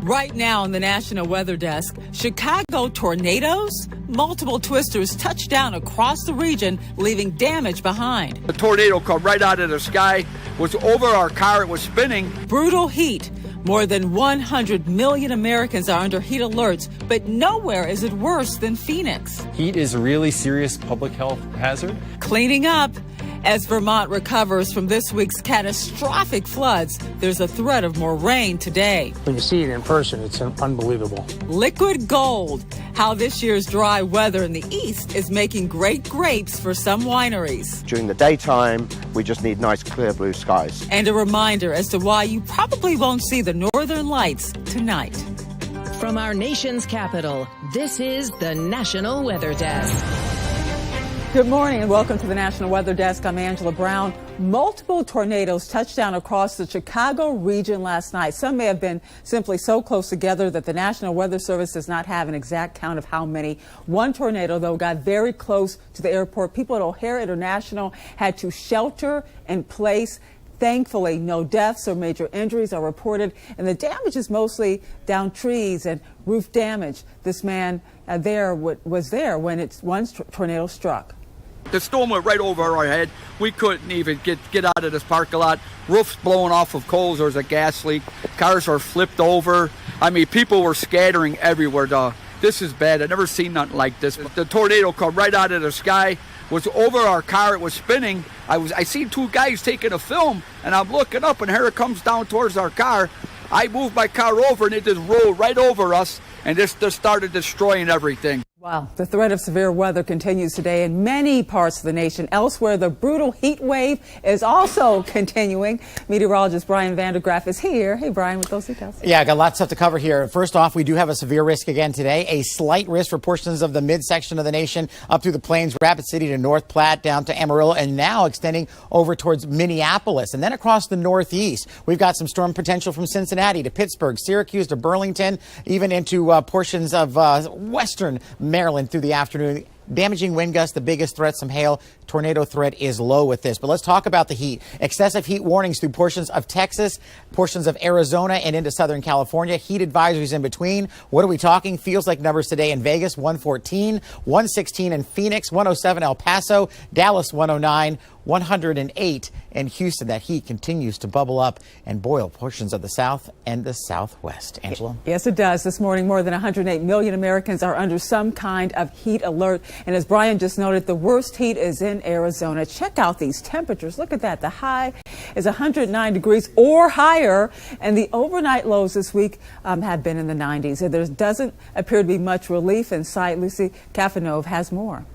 Right now on the National Weather Desk, Chicago tornadoes? Multiple twisters touched down across the region, leaving damage behind. The tornado come right out of the sky, was over our car, it was spinning. Brutal heat. More than 100 million Americans are under heat alerts, but nowhere is it worse than Phoenix. Heat is a really serious public health hazard. Cleaning up. As Vermont recovers from this week's catastrophic floods, there's a threat of more rain today. When you see it in person, it's unbelievable. Liquid gold. How this year's dry weather in the east is making great grapes for some wineries. During the daytime, we just need nice, clear blue skies. And a reminder as to why you probably won't see the northern lights tonight. From our nation's capital, this is the National Weather Desk. Good morning and welcome to the National Weather Desk. I'm Angela Brown. Multiple tornadoes touched down across the Chicago region last night. Some may have been simply so close together that the National Weather Service does not have an exact count of how many. One tornado, though, got very close to the airport. People at O'Hare International had to shelter in place. Thankfully, no deaths or major injuries are reported, and the damage is mostly down trees and roof damage. This man was there when one tornado struck. The storm went right over our head. We couldn't even get out of this parking lot. Roofs blowing off of coals. There was a gas leak. Cars are flipped over. I mean, people were scattering everywhere. This is bad. I've never seen nothing like this. The tornado come right out of the sky, was over our car. It was spinning. I seen two guys taking a film, and I'm looking up, and here it comes down towards our car. I moved my car over, and it just rolled right over us, and just started destroying everything. Wow. The threat of severe weather continues today in many parts of the nation. Elsewhere, the brutal heat wave is also continuing. Meteorologist Brian Vandergraff is here. Hey, Brian, with those details. Yeah, I got lots of stuff to cover here. First off, we do have a severe risk again today. A slight risk for portions of the midsection of the nation up through the plains, Rapid City to North Platte, down to Amarillo, and now extending over towards Minneapolis. And then across the Northeast, we've got some storm potential from Cincinnati to Pittsburgh, Syracuse to Burlington, even into portions of western Maryland through the afternoon. Damaging wind gusts, the biggest threat, some hail. Tornado threat is low with this. But let's talk about the heat. Excessive heat warnings through portions of Texas, portions of Arizona, and into Southern California. Heat advisories in between. What are we talking? Feels like numbers today in Vegas, 114, 116 in Phoenix, 107 El Paso, Dallas, 109, 108 in Houston. That heat continues to bubble up and boil portions of the South and the Southwest. Angela? Yes, it does. This morning, more than 108 million Americans are under some kind of heat alert. And as Brian just noted, the worst heat is in Arizona. Check out these temperatures. Look at that. The high is 109 degrees or higher. And the overnight lows this week have been in the 90s. And there doesn't appear to be much relief in sight. Lucy Kafanov has more.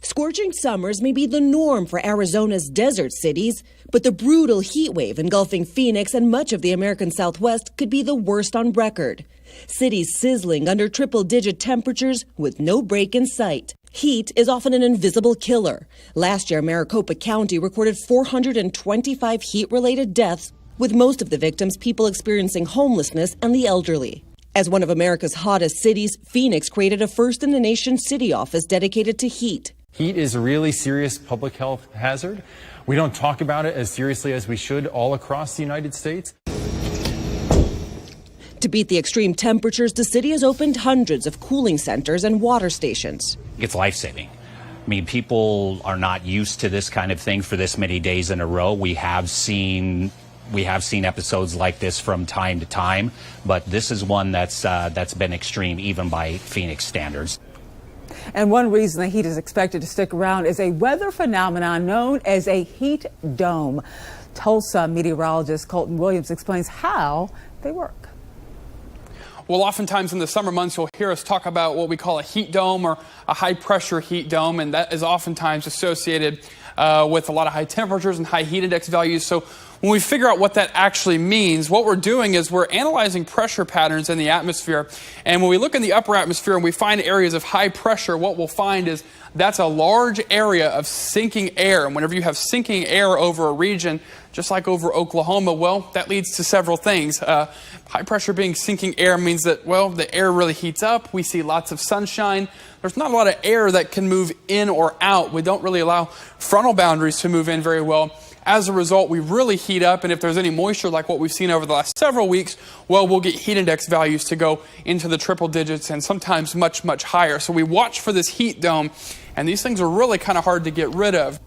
Scorching summers may be the norm for Arizona's desert cities, but the brutal heat wave engulfing Phoenix and much of the American Southwest could be the worst on record. Cities sizzling under triple-digit temperatures with no break in sight. Heat is often an invisible killer. Last year, Maricopa County recorded 425 heat-related deaths, with most of the victims people experiencing homelessness and the elderly. As one of America's hottest cities, Phoenix created a first-in-the-nation city office dedicated to heat. Heat is a really serious public health hazard. We don't talk about it as seriously as we should all across the United States. To beat the extreme temperatures, the city has opened hundreds of cooling centers and water stations. It's life-saving. I mean, people are not used to this kind of thing for this many days in a row. We have seen episodes like this from time to time, but this is one that's been extreme even by Phoenix standards. And one reason the heat is expected to stick around is a weather phenomenon known as a heat dome. Tulsa meteorologist Colton Williams explains how they work. Well, oftentimes in the summer months, you'll hear us talk about what we call a heat dome or a high-pressure heat dome, and that is oftentimes associated with a lot of high temperatures and high heat index values. So when we figure out what that actually means, what we're doing is we're analyzing pressure patterns in the atmosphere. And when we look in the upper atmosphere and we find areas of high pressure, what we'll find is that's a large area of sinking air. And whenever you have sinking air over a region, just like over Oklahoma, well, that leads to several things. High pressure being sinking air means that, well, the air really heats up. We see lots of sunshine. There's not a lot of air that can move in or out. We don't really allow frontal boundaries to move in very well. As a result, we really heat up, and if there's any moisture like what we've seen over the last several weeks, well, we'll get heat index values to go into the triple digits and sometimes much, much higher. So we watch for this heat dome, and these things are really kind of hard to get rid of.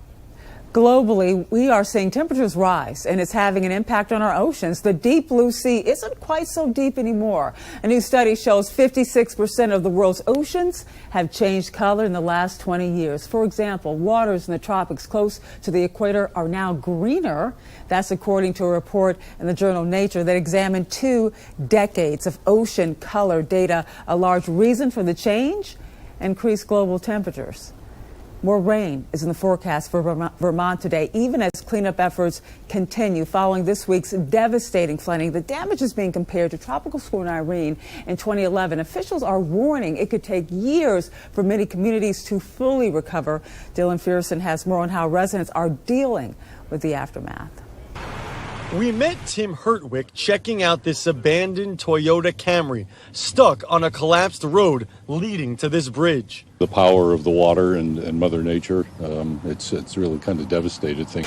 Globally, we are seeing temperatures rise, and it's having an impact on our oceans. The deep blue sea isn't quite so deep anymore. A new study shows 56% of the world's oceans have changed color in the last 20 years. For example, waters in the tropics close to the equator are now greener. That's according to a report in the journal Nature that examined 2 decades of ocean color data. A large reason for the change? Increased global temperatures. More rain is in the forecast for Vermont today, even as cleanup efforts continue following this week's devastating flooding. The damage is being compared to Tropical Storm Irene in 2011. Officials are warning it could take years for many communities to fully recover. Dylan Fearson has more on how residents are dealing with the aftermath. We met Tim Hertwick checking out this abandoned Toyota Camry stuck on a collapsed road leading to this bridge. The power of the water and Mother Nature, it's really kind of devastated thing.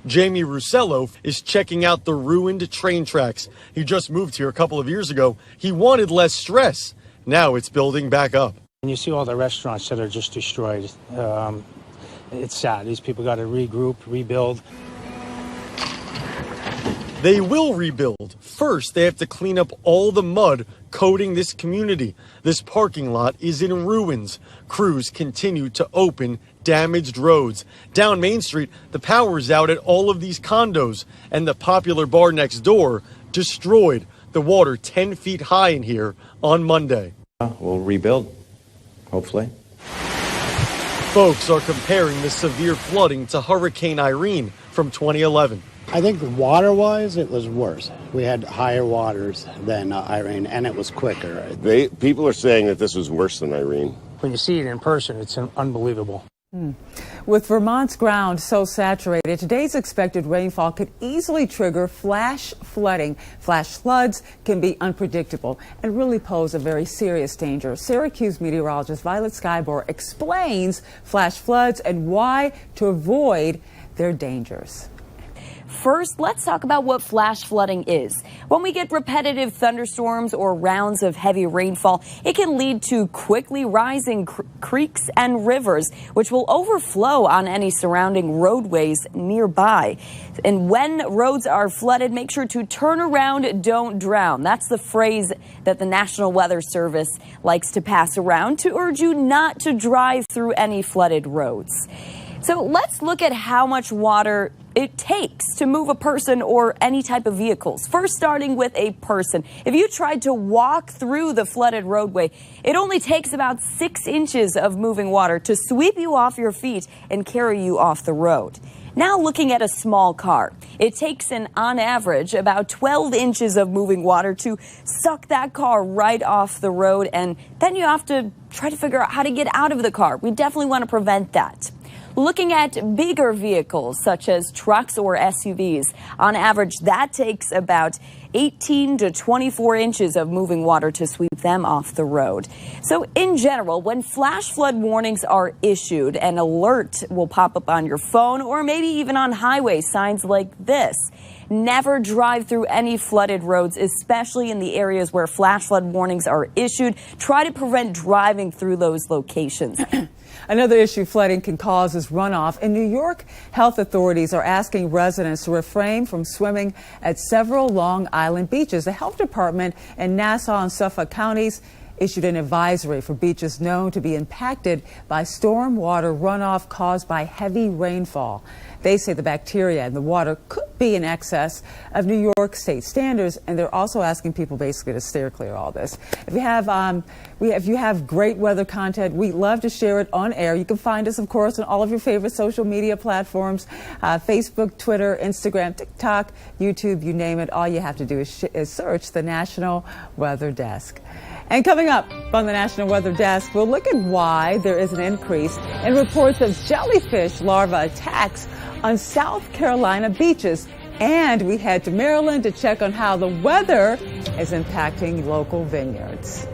Jamie Russello is checking out the ruined train tracks. He just moved here a couple of years ago. He wanted less stress. Now it's building back up. And you see all the restaurants that are just destroyed. It's sad. These people got to regroup, rebuild. They will rebuild. First, they have to clean up all the mud coating this community. This parking lot is in ruins. Crews continue to open damaged roads. Down Main Street, the power's out at all of these condos, and the popular bar next door destroyed. The water 10 feet high in here on Monday. We'll rebuild, hopefully. Folks are comparing the severe flooding to Hurricane Irene from 2011. I think water-wise, it was worse. We had higher waters than Irene, and it was quicker. People are saying that this was worse than Irene. When you see it in person, it's unbelievable. With Vermont's ground so saturated, today's expected rainfall could easily trigger flash flooding. Flash floods can be unpredictable and really pose a very serious danger. Syracuse meteorologist Violet Skybor explains flash floods and why to avoid their dangers. First, let's talk about what flash flooding is. When we get repetitive thunderstorms or rounds of heavy rainfall, it can lead to quickly rising creeks and rivers, which will overflow on any surrounding roadways nearby. And when roads are flooded, make sure to turn around, don't drown. That's the phrase that the National Weather Service likes to pass around to urge you not to drive through any flooded roads. So let's look at how much water it takes to move a person or any type of vehicles. First, starting with a person. If you tried to walk through the flooded roadway, it only takes about 6 inches of moving water to sweep you off your feet and carry you off the road. Now looking at a small car, it takes on average about 12 inches of moving water to suck that car right off the road, and then you have to try to figure out how to get out of the car. We definitely want to prevent that. Looking at bigger vehicles such as trucks or SUVs, on average that takes about 18 to 24 inches of moving water to sweep them off the road. So in general, when flash flood warnings are issued, an alert will pop up on your phone or maybe even on highway signs like this. Never drive through any flooded roads, especially in the areas where flash flood warnings are issued. Try to prevent driving through those locations. Another issue flooding can cause is runoff. In New York, health authorities are asking residents to refrain from swimming at several Long Island beaches. The health department in Nassau and Suffolk counties issued an advisory for beaches known to be impacted by storm water runoff caused by heavy rainfall. They say the bacteria in the water could be in excess of New York state standards, and they're also asking people basically to steer clear of all this. If you have great weather content, we love to share it on air. You can find us, of course, on all of your favorite social media platforms, Facebook, Twitter, Instagram, TikTok, YouTube, you name it. All you have to do is search the National Weather Desk. And coming up on the National Weather Desk, we'll look at why there is an increase in reports of jellyfish larva attacks on South Carolina beaches. And we head to Maryland to check on how the weather is impacting local vineyards.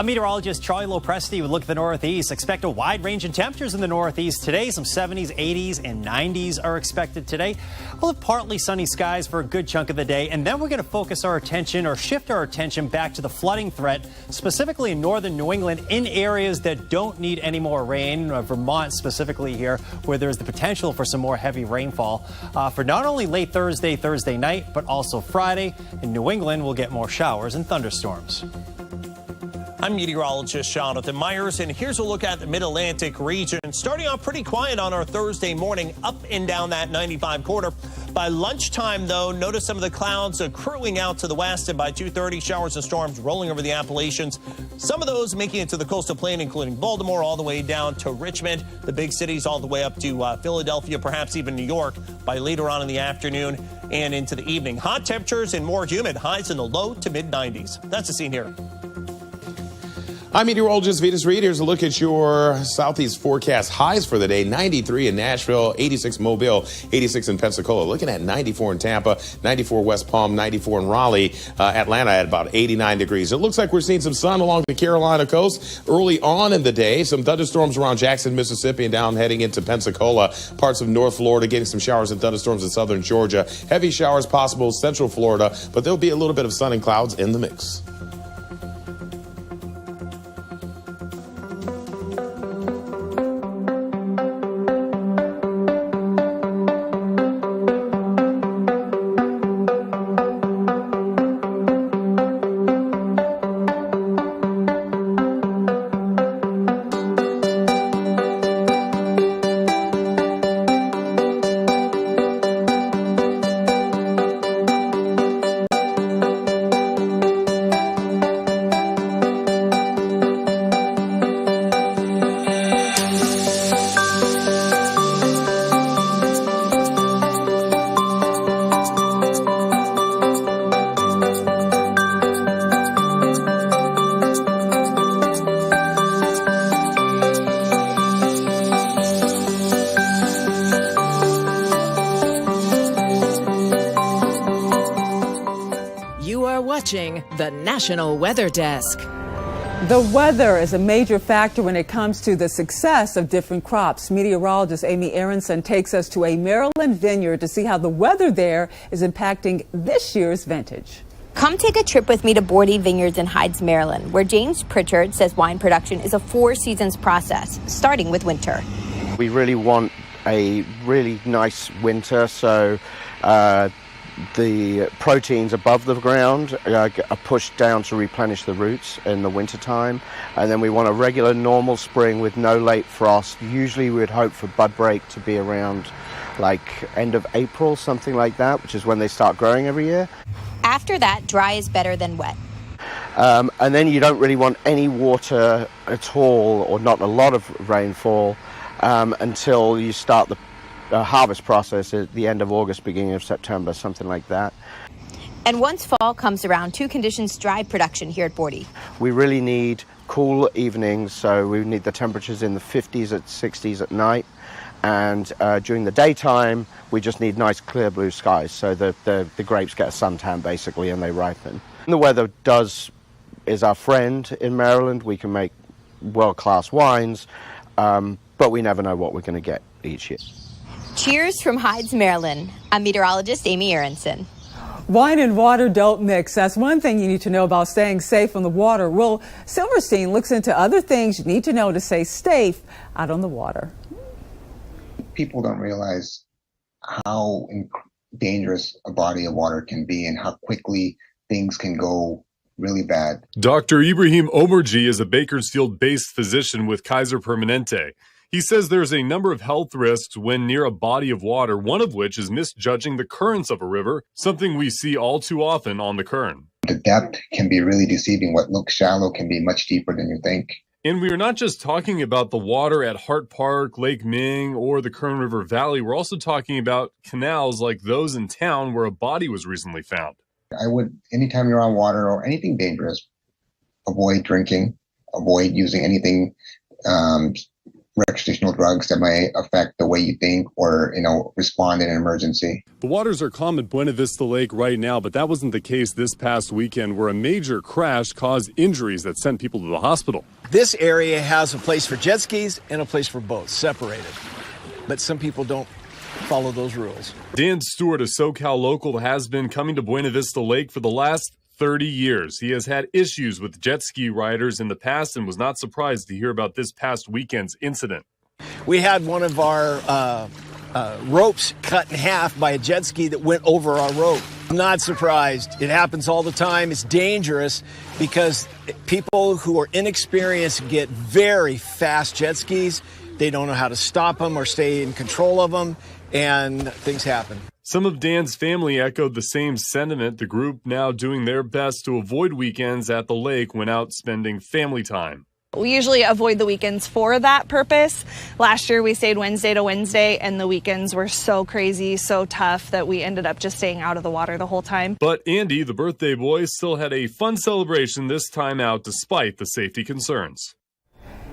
I'm meteorologist Charlie Lopresti with Look at the Northeast. Expect a wide range in temperatures in the Northeast today. Some 70s, 80s, and 90s are expected today. We'll have partly sunny skies for a good chunk of the day, and then we're going to focus our attention or shift our attention back to the flooding threat, specifically in northern New England, in areas that don't need any more rain. Vermont specifically here, where there's the potential for some more heavy rainfall for not only late Thursday night, but also Friday. In New England, we'll get more showers and thunderstorms. I'm meteorologist Jonathan Myers, and here's a look at the Mid-Atlantic region. Starting off pretty quiet on our Thursday morning, up and down that 95 corridor. By lunchtime, though, notice some of the clouds accruing out to the west, and by 2:30, showers and storms rolling over the Appalachians. Some of those making it to the coastal plain, including Baltimore, all the way down to Richmond, the big cities all the way up to Philadelphia, perhaps even New York, by later on in the afternoon and into the evening. Hot temperatures and more humid, highs in the low to mid-90s. That's the scene here. I'm meteorologist Vetus Reed. Here's a look at your southeast forecast. Highs for the day: 93 in Nashville, 86 Mobile, 86 in Pensacola. Looking at 94 in Tampa, 94 West Palm, 94 in Raleigh. Atlanta at about 89 degrees. It looks like we're seeing some sun along the Carolina coast early on in the day. Some thunderstorms around Jackson, Mississippi, and down heading into Pensacola. Parts of North Florida getting some showers and thunderstorms in southern Georgia. Heavy showers possible central Florida, but there'll be a little bit of sun and clouds in the mix. The National Weather Desk. The weather is a major factor when it comes to the success of different crops. Meteorologist Amy Aronson takes us to a Maryland vineyard to see how the weather there is impacting this year's vintage. Come take a trip with me to Bordy Vineyards in Hydes, Maryland, where James Pritchard says wine production is a 4-seasons process, starting with winter. We really want a really nice winter, so the proteins above the ground are pushed down to replenish the roots in the wintertime. And then we want a regular normal spring with no late frost. Usually we would hope for bud break to be around like end of April, something like that, which is when they start growing every year. After that, dry is better than wet. And then you don't really want any water at all, or not a lot of rainfall, until you start the harvest process at the end of August, beginning of September, something like that. And once fall comes around, two conditions drive production here at Bordy. We really need cool evenings, so we need the temperatures in the 50s and 60s at night. And during the daytime, we just need nice clear blue skies, so the grapes get a suntan basically and they ripen. And the weather is our friend in Maryland. We can make world-class wines, but we never know what we're going to get each year. Cheers from Hydes, Maryland. I'm meteorologist Amy Aronson. Wine and water don't mix. That's one thing you need to know about staying safe on the water. Will Silverstein looks into other things you need to know to stay safe out on the water. People don't realize how dangerous a body of water can be and how quickly things can go really bad. Dr. Ibrahim Omerji is a Bakersfield-based physician with Kaiser Permanente. He says there's a number of health risks when near a body of water, one of which is misjudging the currents of a river, something we see all too often on the Kern. The depth can be really deceiving. What looks shallow can be much deeper than you think. And we are not just talking about the water at Hart Park, Lake Ming, or the Kern River Valley. We're also talking about canals like those in town where a body was recently found. I would, anytime you're on water or anything dangerous, avoid drinking, avoid using anything recreational drugs that may affect the way you think or, respond in an emergency. The waters are calm at Buena Vista Lake right now, but that wasn't the case this past weekend, where a major crash caused injuries that sent people to the hospital. This area has a place for jet skis and a place for boats, separated. But some people don't follow those rules. Dan Stewart, a SoCal local, has been coming to Buena Vista Lake for the last 30 years. He has had issues with jet ski riders in the past and was not surprised to hear about this past weekend's incident. We had one of our ropes cut in half by a jet ski that went over our rope. I'm not surprised. It happens all the time. It's dangerous because people who are inexperienced get very fast jet skis. They don't know how to stop them or stay in control of them, and things happen. Some of Dan's family echoed the same sentiment, the group now doing their best to avoid weekends at the lake when out spending family time. We usually avoid the weekends for that purpose. Last year we stayed Wednesday to Wednesday, and the weekends were so crazy, so tough that we ended up just staying out of the water the whole time. But Andy, the birthday boy, still had a fun celebration this time out despite the safety concerns.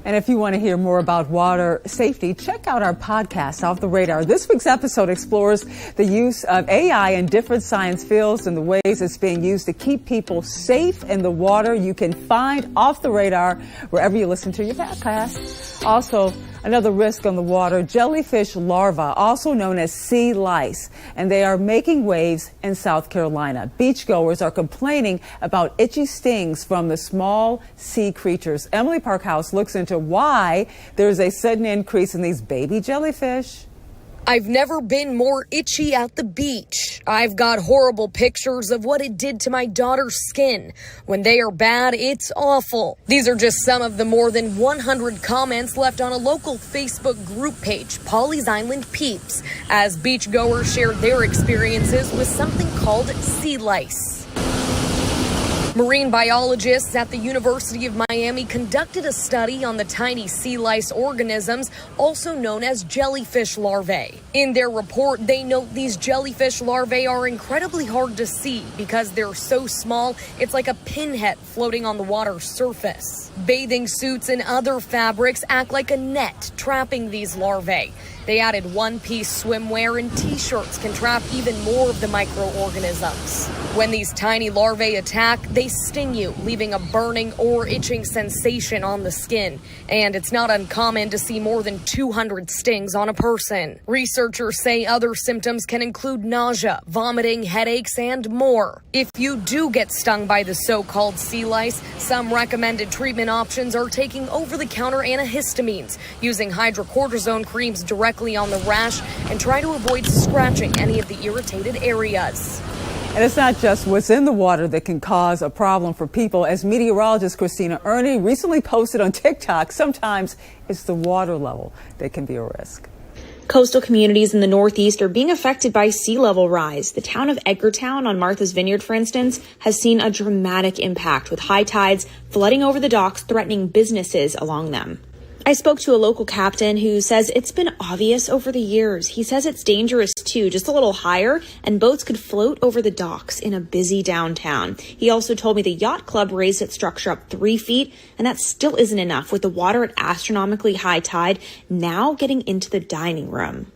And if you want to hear more about water safety, check out our podcast, Off the Radar. This week's episode explores the use of AI in different science fields and the ways it's being used to keep people safe in the water. You can find Off the Radar wherever you listen to your podcast. Also, another risk on the water, jellyfish larvae, also known as sea lice, and they are making waves in South Carolina. Beachgoers are complaining about itchy stings from the small sea creatures. Emily Parkhouse looks into why there's a sudden increase in these baby jellyfish. I've never been more itchy at the beach. I've got horrible pictures of what it did to my daughter's skin. When they are bad, it's awful. These are just some of the more than 100 comments left on a local Facebook group page, Pawleys Island Peeps, as beachgoers shared their experiences with something called sea lice. Marine biologists at the University of Miami conducted a study on the tiny sea lice organisms, also known as jellyfish larvae. In their report, they note these jellyfish larvae are incredibly hard to see because they're so small, it's like a pinhead floating on the water's surface. Bathing suits and other fabrics act like a net, trapping these larvae. They added one-piece swimwear and T-shirts can trap even more of the microorganisms. When these tiny larvae attack, they sting you, leaving a burning or itching sensation on the skin. And it's not uncommon to see more than 200 stings on a person. Researchers say other symptoms can include nausea, vomiting, headaches, and more. If you do get stung by the so-called sea lice, some recommended treatment options are taking over-the-counter antihistamines, using hydrocortisone creams directly on the rash, and try to avoid scratching any of the irritated areas. And it's not just what's in the water that can cause a problem for people. As meteorologist Christina Ernie recently posted on TikTok, sometimes it's the water level that can be a risk. Coastal communities in the Northeast are being affected by sea level rise. The town of Edgartown on Martha's Vineyard, for instance, has seen a dramatic impact with high tides flooding over the docks, threatening businesses along them. I spoke to a local captain who says it's been obvious over the years. He says it's dangerous too, just a little higher, and boats could float over the docks in a busy downtown. He also told me the yacht club raised its structure up 3 feet, and that still isn't enough, with the water at astronomically high tide now getting into the dining room.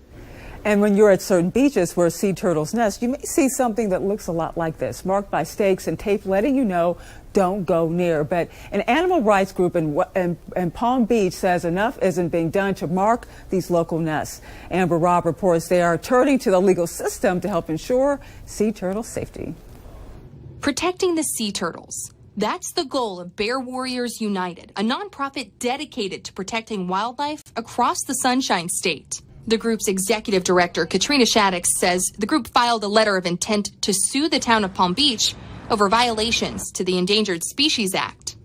And when you're at certain beaches where sea turtles nest, you may see something that looks a lot like this, marked by stakes and tape letting you know don't go near. But an animal rights group in Palm Beach says enough isn't being done to mark these local nests. Amber Robb reports they are turning to the legal system to help ensure sea turtle safety. Protecting the sea turtles. That's the goal of Bear Warriors United, a nonprofit dedicated to protecting wildlife across the Sunshine State. The group's executive director, Katrina Shaddix, says the group filed a letter of intent to sue the town of Palm Beach over violations to the Endangered Species Act.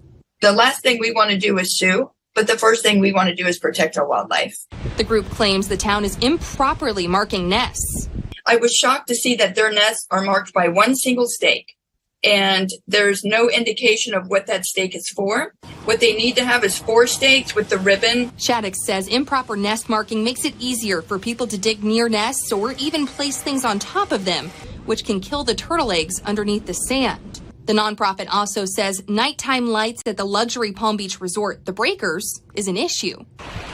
The last thing we want to do is sue, but the first thing we want to do is protect our wildlife. The group claims the town is improperly marking nests. I was shocked to see that their nests are marked by one single stake, and there's no indication of what that stake is for. What they need to have is 4 stakes with the ribbon. Shaddix says improper nest marking makes it easier for people to dig near nests or even place things on top of them, which can kill the turtle eggs underneath the sand. The nonprofit also says nighttime lights at the luxury Palm Beach resort, The Breakers, is an issue,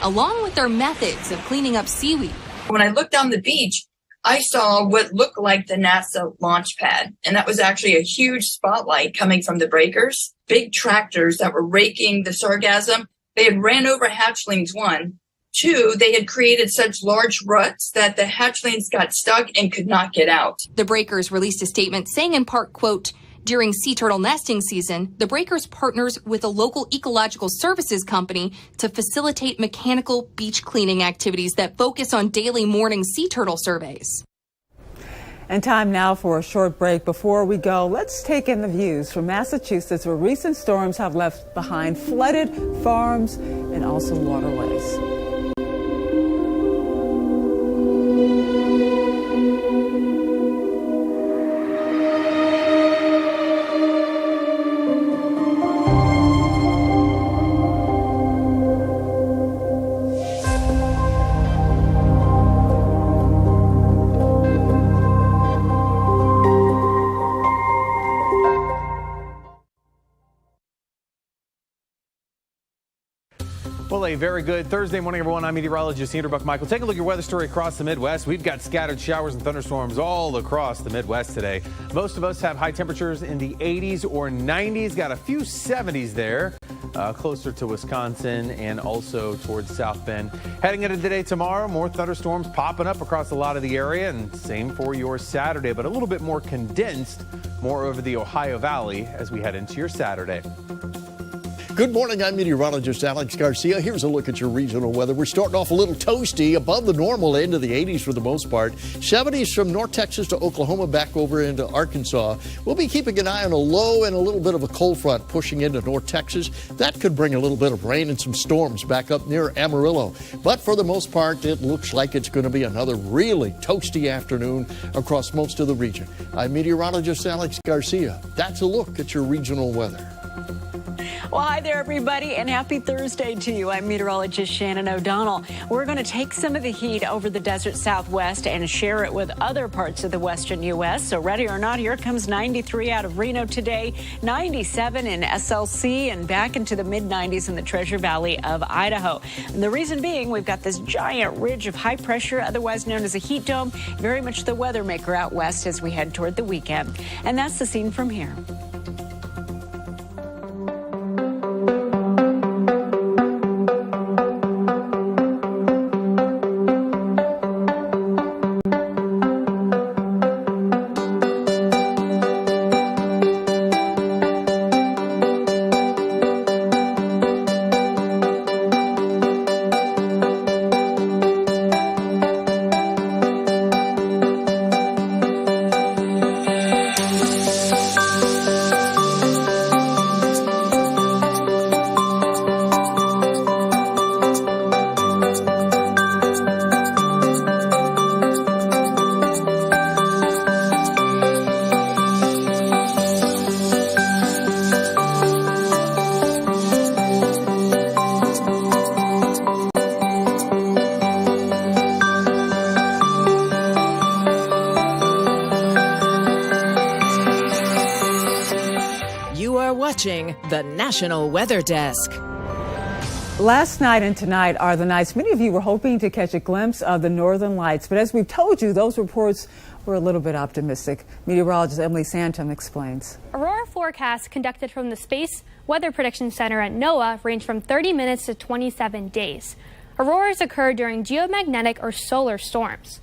along with their methods of cleaning up seaweed. When I looked down the beach, I saw what looked like the NASA launch pad, and that was actually a huge spotlight coming from the breakers. Big tractors that were raking the sargassum. They had ran over hatchlings, 1. 2, they had created such large ruts that the hatchlings got stuck and could not get out. The Breakers released a statement saying in part, quote, during sea turtle nesting season, the Breakers partners with a local ecological services company to facilitate mechanical beach cleaning activities that focus on daily morning sea turtle surveys. And time now for a short break. Before we go, let's take in the views from Massachusetts, where recent storms have left behind flooded farms and also waterways. Well, a very good Thursday morning, everyone. I'm meteorologist Andrew Buck-Michael. Take a look at your weather story across the Midwest. We've got scattered showers and thunderstorms all across the Midwest today. Most of us have high temperatures in the 80s or 90s. Got a few 70s there, closer to Wisconsin and also towards South Bend. Heading into today, tomorrow, more thunderstorms popping up across a lot of the area, and same for your Saturday, but a little bit more condensed, more over the Ohio Valley as we head into your Saturday. Good morning, I'm meteorologist Alex Garcia. Here's a look at your regional weather. We're starting off a little toasty, above the normal end of the 80s for the most part. 70s from North Texas to Oklahoma, back over into Arkansas. We'll be keeping an eye on a low and a little bit of a cold front pushing into North Texas. That could bring a little bit of rain and some storms back up near Amarillo. But for the most part, it looks like it's going to be another really toasty afternoon across most of the region. I'm meteorologist Alex Garcia. That's a look at your regional weather. Well, hi there, everybody, and happy Thursday to you. I'm meteorologist Shannon O'Donnell. We're going to take some of the heat over the desert Southwest and share it with other parts of the western U.S. So ready or not, here comes 93 out of Reno today, 97 in SLC, and back into the mid-90s in the Treasure Valley of Idaho. And the reason being, we've got this giant ridge of high pressure, otherwise known as a heat dome, very much the weather maker out west as we head toward the weekend. And that's the scene from here. The National Weather Desk. Last night and tonight are the nights many of you were hoping to catch a glimpse of the northern lights. But as we've told you, those reports were a little bit optimistic. Meteorologist Emily Santum explains. Aurora forecasts conducted from the Space Weather Prediction Center at NOAA range from 30 minutes to 27 days. Auroras occur during geomagnetic or solar storms.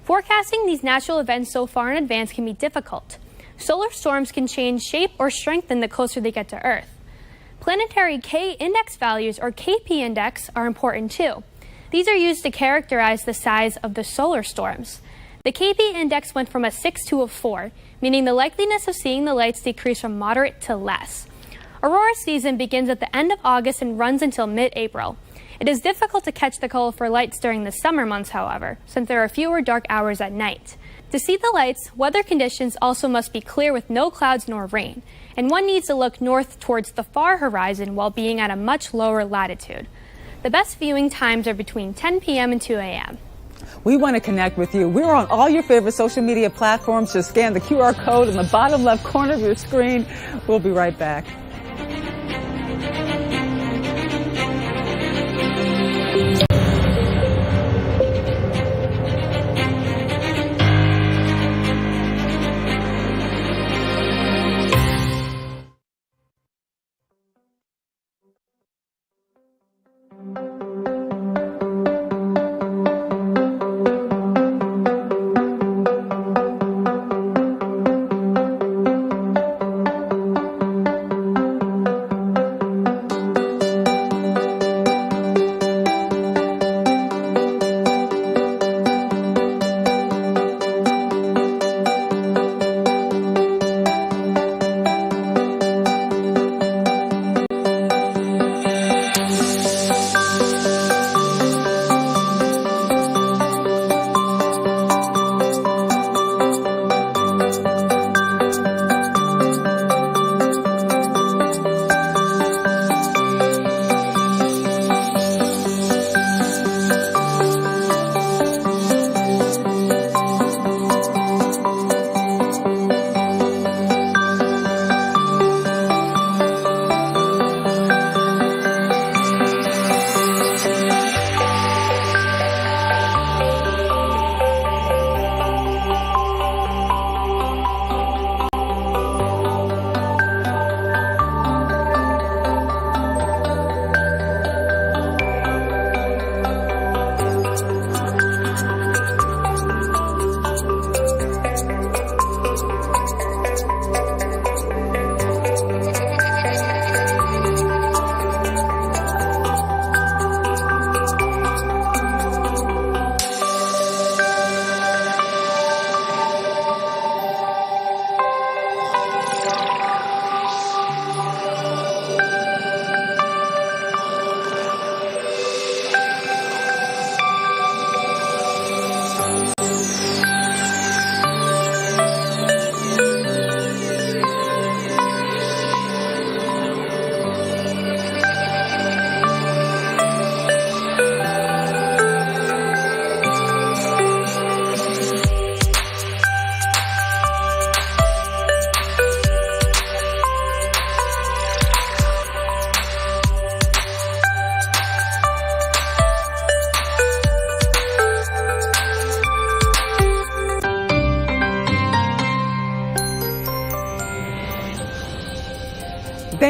Forecasting these natural events so far in advance can be difficult. Solar storms can change shape or strengthen the closer they get to Earth. Planetary K-index values, or KP index, are important too. These are used to characterize the size of the solar storms. The KP index went from a 6 to a 4, meaning the likeliness of seeing the lights decreased from moderate to less. Aurora season begins at the end of August and runs until mid-April. It is difficult to catch the colorful lights during the summer months, however, since there are fewer dark hours at night. To see the lights, weather conditions also must be clear with no clouds nor rain, and one needs to look north towards the far horizon while being at a much lower latitude. The best viewing times are between 10 p.m. and 2 a.m. We want to connect with you. We're on all your favorite social media platforms. Just scan the QR code in the bottom left corner of your screen. We'll be right back.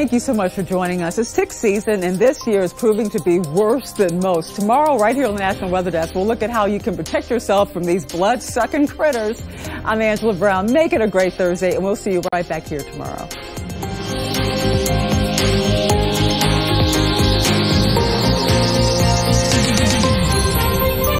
Thank you so much for joining us. It's tick season, and this year is proving to be worse than most. Tomorrow, right here on the National Weather Desk, we'll look at how you can protect yourself from these blood-sucking critters. I'm Angela Brown. Make it a great Thursday, and we'll see you right back here tomorrow.